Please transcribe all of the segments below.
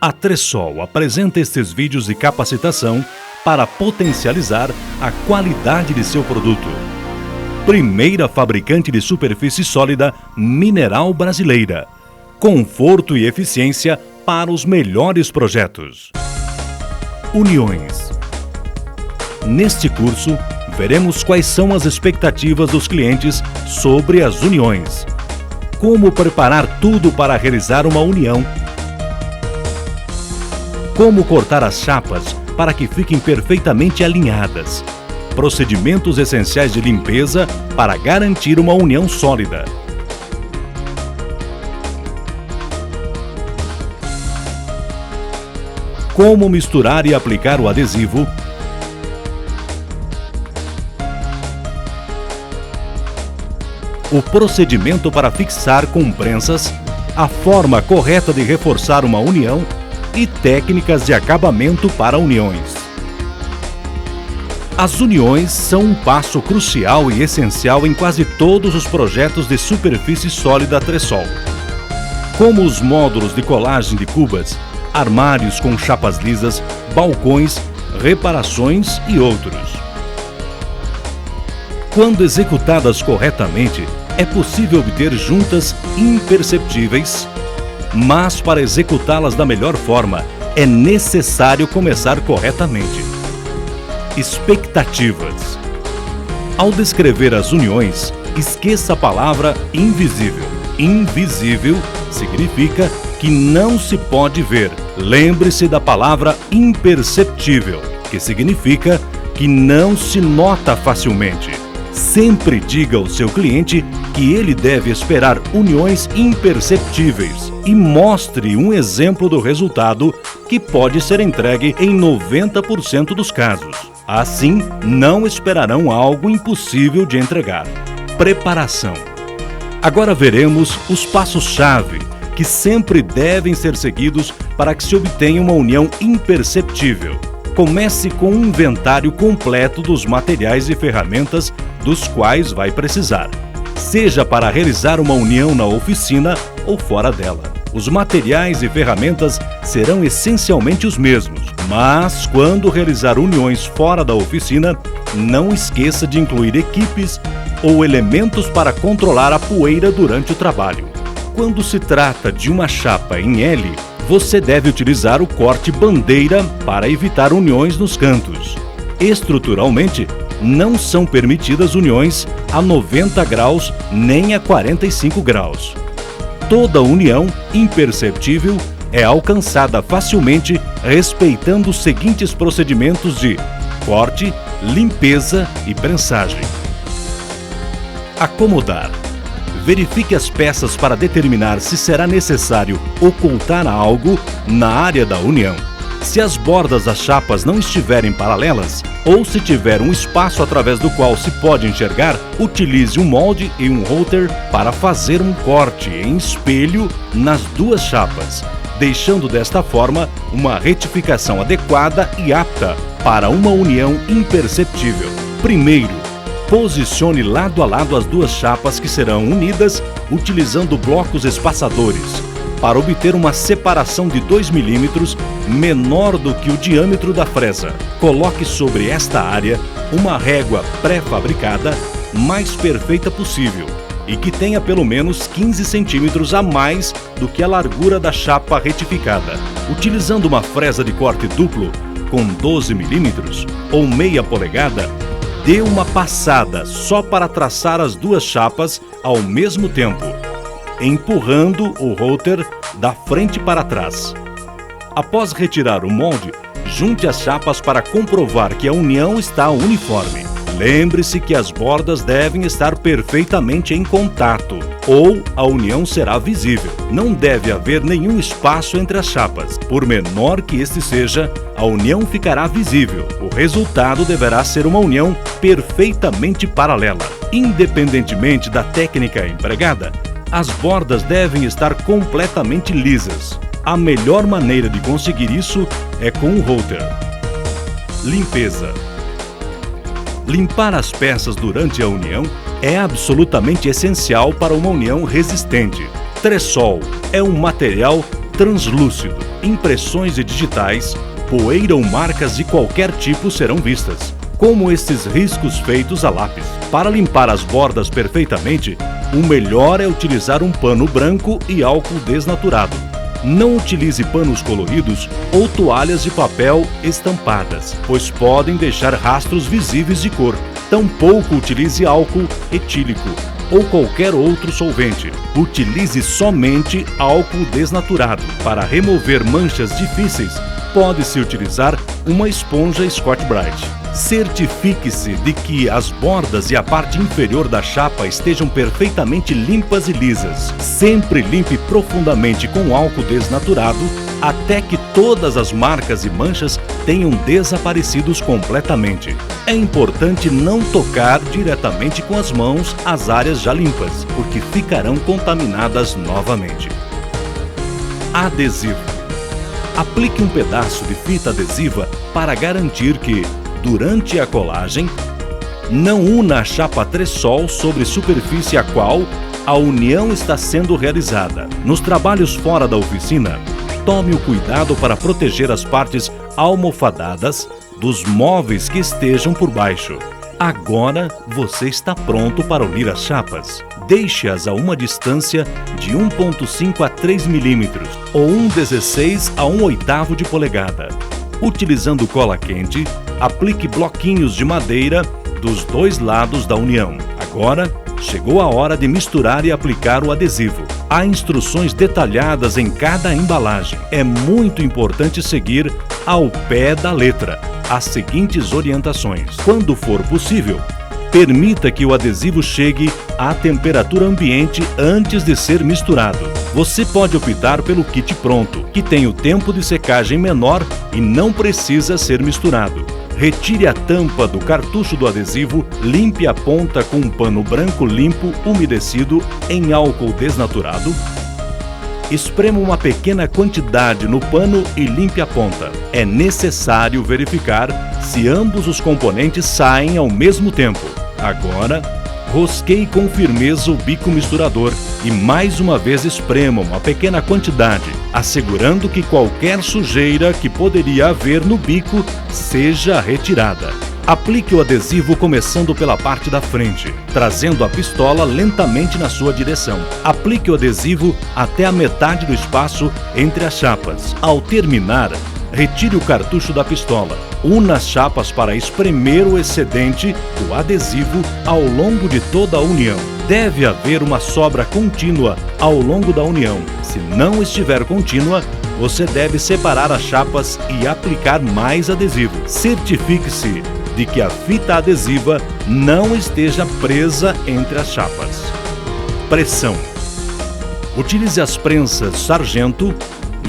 A Tresol apresenta estes vídeos de capacitação para potencializar a qualidade de seu produto. Primeira fabricante de superfície sólida mineral brasileira. Conforto e eficiência para os melhores projetos. Uniões. Neste curso, veremos quais são as expectativas dos clientes sobre as uniões. Como preparar tudo para realizar uma união. Como cortar as chapas para que fiquem perfeitamente alinhadas. Procedimentos essenciais de limpeza para garantir uma união sólida. Como misturar e aplicar o adesivo. O procedimento para fixar com prensas, a forma correta de reforçar uma união e técnicas de acabamento para uniões. As uniões são um passo crucial e essencial em quase todos os projetos de superfície sólida Tresol, como os módulos de colagem de cubas, armários com chapas lisas, balcões, reparações e outros. Quando executadas corretamente, é possível obter juntas imperceptíveis, mas para executá-las da melhor forma, é necessário começar corretamente. Expectativas. Ao descrever as uniões, esqueça a palavra invisível. Invisível significa que não se pode ver. Lembre-se da palavra imperceptível, que significa que não se nota facilmente. Sempre diga ao seu cliente que ele deve esperar uniões imperceptíveis e mostre um exemplo do resultado que pode ser entregue em 90% dos casos. Assim, não esperarão algo impossível de entregar. Preparação. Agora veremos os passos-chave que sempre devem ser seguidos para que se obtenha uma união imperceptível. Comece com um inventário completo dos materiais e ferramentas dos quais vai precisar, seja para realizar uma união na oficina ou fora dela. Os materiais e ferramentas serão essencialmente os mesmos, mas quando realizar uniões fora da oficina, não esqueça de incluir equipes ou elementos para controlar a poeira durante o trabalho. Quando se trata de uma chapa em L, você deve utilizar o corte bandeira para evitar uniões nos cantos. Estruturalmente, não são permitidas uniões a 90 graus nem a 45 graus. Toda união imperceptível é alcançada facilmente respeitando os seguintes procedimentos de corte, limpeza e prensagem. Acomodar. Verifique as peças para determinar se será necessário ocultar algo na área da união. Se as bordas das chapas não estiverem paralelas, ou se tiver um espaço através do qual se pode enxergar, utilize um molde e um router para fazer um corte em espelho nas duas chapas, deixando desta forma uma retificação adequada e apta para uma união imperceptível. Primeiro, posicione lado a lado as duas chapas que serão unidas utilizando blocos espaçadores para obter uma separação de 2 mm menor do que o diâmetro da fresa. Coloque sobre esta área uma régua pré-fabricada mais perfeita possível e que tenha pelo menos 15 centímetros a mais do que a largura da chapa retificada. Utilizando uma fresa de corte duplo com 12 mm ou meia polegada, dê uma passada só para traçar as duas chapas ao mesmo tempo, empurrando o router da frente para trás. Após retirar o molde, junte as chapas para comprovar que a união está uniforme. Lembre-se que as bordas devem estar perfeitamente em contato, ou a união será visível. Não deve haver nenhum espaço entre as chapas. Por menor que este seja, a união ficará visível. O resultado deverá ser uma união perfeitamente paralela. Independentemente da técnica empregada, as bordas devem estar completamente lisas. A melhor maneira de conseguir isso é com o router. Limpeza. Limpar as peças durante a união é absolutamente essencial para uma união resistente. Tresol é um material translúcido. Impressões e digitais, poeira ou marcas de qualquer tipo serão vistas, como estes riscos feitos a lápis. Para limpar as bordas perfeitamente, o melhor é utilizar um pano branco e álcool desnaturado. Não utilize panos coloridos ou toalhas de papel estampadas, pois podem deixar rastros visíveis de cor. Tampouco utilize álcool etílico ou qualquer outro solvente. Utilize somente álcool desnaturado. Para remover manchas difíceis, pode-se utilizar uma esponja Scotch-Brite. Certifique-se de que as bordas e a parte inferior da chapa estejam perfeitamente limpas e lisas. Sempre limpe profundamente com álcool desnaturado até que todas as marcas e manchas tenham desaparecido completamente. É importante não tocar diretamente com as mãos as áreas já limpas, porque ficarão contaminadas novamente. Adesivo. Aplique um pedaço de fita adesiva para garantir que, durante a colagem, não una a chapa Tresol sobre superfície a qual a união está sendo realizada. Nos trabalhos fora da oficina, tome o cuidado para proteger as partes almofadadas dos móveis que estejam por baixo. Agora você está pronto para unir as chapas. Deixe-as a uma distância de 1,5 a 3 mm ou 1/16 a 1/8 de polegada. Utilizando cola quente, aplique bloquinhos de madeira dos dois lados da união. Agora, chegou a hora de misturar e aplicar o adesivo. Há instruções detalhadas em cada embalagem. É muito importante seguir ao pé da letra as seguintes orientações. Quando for possível, permita que o adesivo chegue à temperatura ambiente antes de ser misturado. Você pode optar pelo kit pronto, que tem o tempo de secagem menor e não precisa ser misturado. Retire a tampa do cartucho do adesivo, limpe a ponta com um pano branco limpo umedecido em álcool desnaturado. Esprema uma pequena quantidade no pano e limpe a ponta. É necessário verificar se ambos os componentes saem ao mesmo tempo. Agora, rosqueie com firmeza o bico misturador e mais uma vez esprema uma pequena quantidade, assegurando que qualquer sujeira que poderia haver no bico seja retirada. Aplique o adesivo começando pela parte da frente, trazendo a pistola lentamente na sua direção. Aplique o adesivo até a metade do espaço entre as chapas. Ao terminar, retire o cartucho da pistola. Una as chapas para espremer o excedente do adesivo ao longo de toda a união. Deve haver uma sobra contínua ao longo da união. Se não estiver contínua, você deve separar as chapas e aplicar mais adesivo. Certifique-se de que a fita adesiva não esteja presa entre as chapas. Pressão. Utilize as prensas Sargento,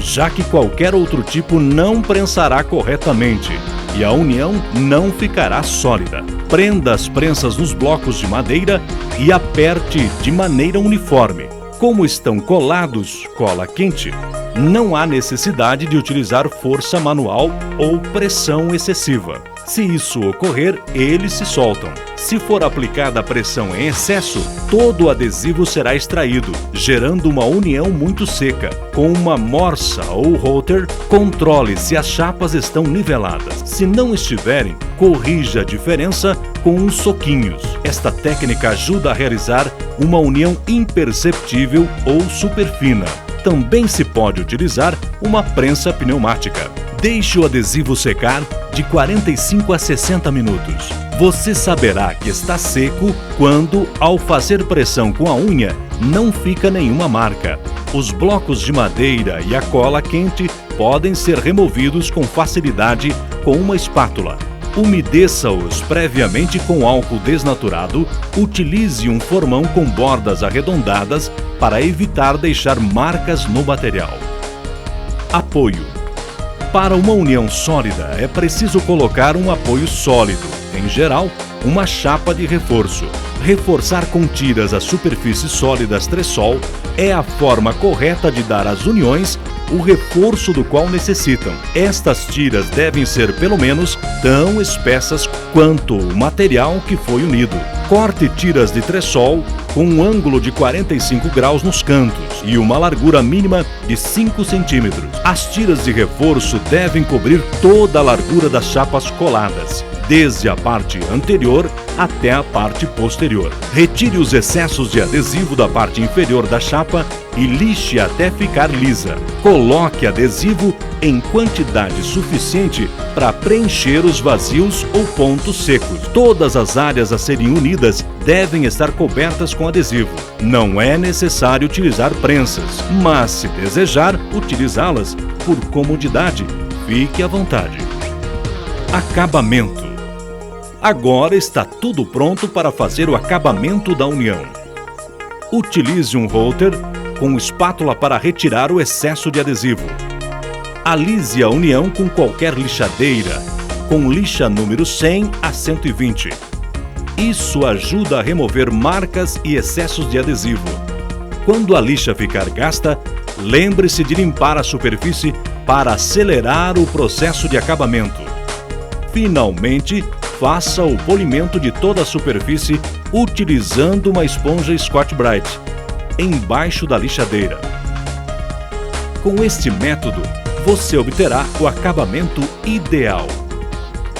já que qualquer outro tipo não prensará corretamente e a união não ficará sólida. Prenda as prensas nos blocos de madeira e aperte de maneira uniforme. Como estão colados cola quente, não há necessidade de utilizar força manual ou pressão excessiva. Se isso ocorrer, eles se soltam. Se for aplicada a pressão em excesso, todo o adesivo será extraído, gerando uma união muito seca. Com uma morsa ou router, controle se as chapas estão niveladas. Se não estiverem, corrija a diferença com uns soquinhos. Esta técnica ajuda a realizar uma união imperceptível ou superfina. Também se pode utilizar uma prensa pneumática. Deixe o adesivo secar de 45 a 60 minutos. Você saberá que está seco quando, ao fazer pressão com a unha, não fica nenhuma marca. Os blocos de madeira e a cola quente podem ser removidos com facilidade com uma espátula. Umedeça-os previamente com álcool desnaturado. Utilize um formão com bordas arredondadas para evitar deixar marcas no material. Apoio. Para uma união sólida, é preciso colocar um apoio sólido, em geral, uma chapa de reforço. Reforçar com tiras as superfícies sólidas Tresol é a forma correta de dar às uniões o reforço do qual necessitam. Estas tiras devem ser pelo menos tão espessas quanto o material que foi unido. Corte tiras de Tresol com um ângulo de 45 graus nos cantos e uma largura mínima de 5 centímetros. As tiras de reforço devem cobrir toda a largura das chapas coladas, desde a parte anterior até a parte posterior. Retire os excessos de adesivo da parte inferior da chapa e lixe até ficar lisa. Coloque adesivo em quantidade suficiente para preencher os vazios ou pontos secos. Todas as áreas a serem unidas devem estar cobertas com adesivo. Não é necessário utilizar prensas, mas se desejar utilizá-las por comodidade, fique à vontade. Acabamento. Agora está tudo pronto para fazer o acabamento da união. Utilize um router com espátula para retirar o excesso de adesivo. Alise a união com qualquer lixadeira, com lixa número 100 a 120. Isso ajuda a remover marcas e excessos de adesivo. Quando a lixa ficar gasta, lembre-se de limpar a superfície para acelerar o processo de acabamento. Finalmente, faça o polimento de toda a superfície utilizando uma esponja Scotch-Brite embaixo da lixadeira. Com este método, você obterá o acabamento ideal.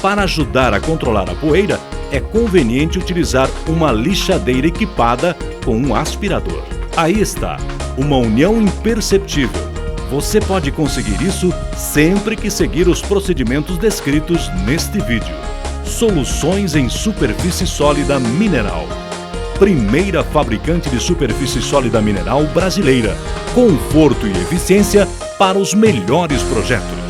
Para ajudar a controlar a poeira, é conveniente utilizar uma lixadeira equipada com um aspirador. Aí está, uma união imperceptível. Você pode conseguir isso sempre que seguir os procedimentos descritos neste vídeo. Soluções em superfície sólida mineral. Primeira fabricante de superfície sólida mineral brasileira. Conforto e eficiência para os melhores projetos.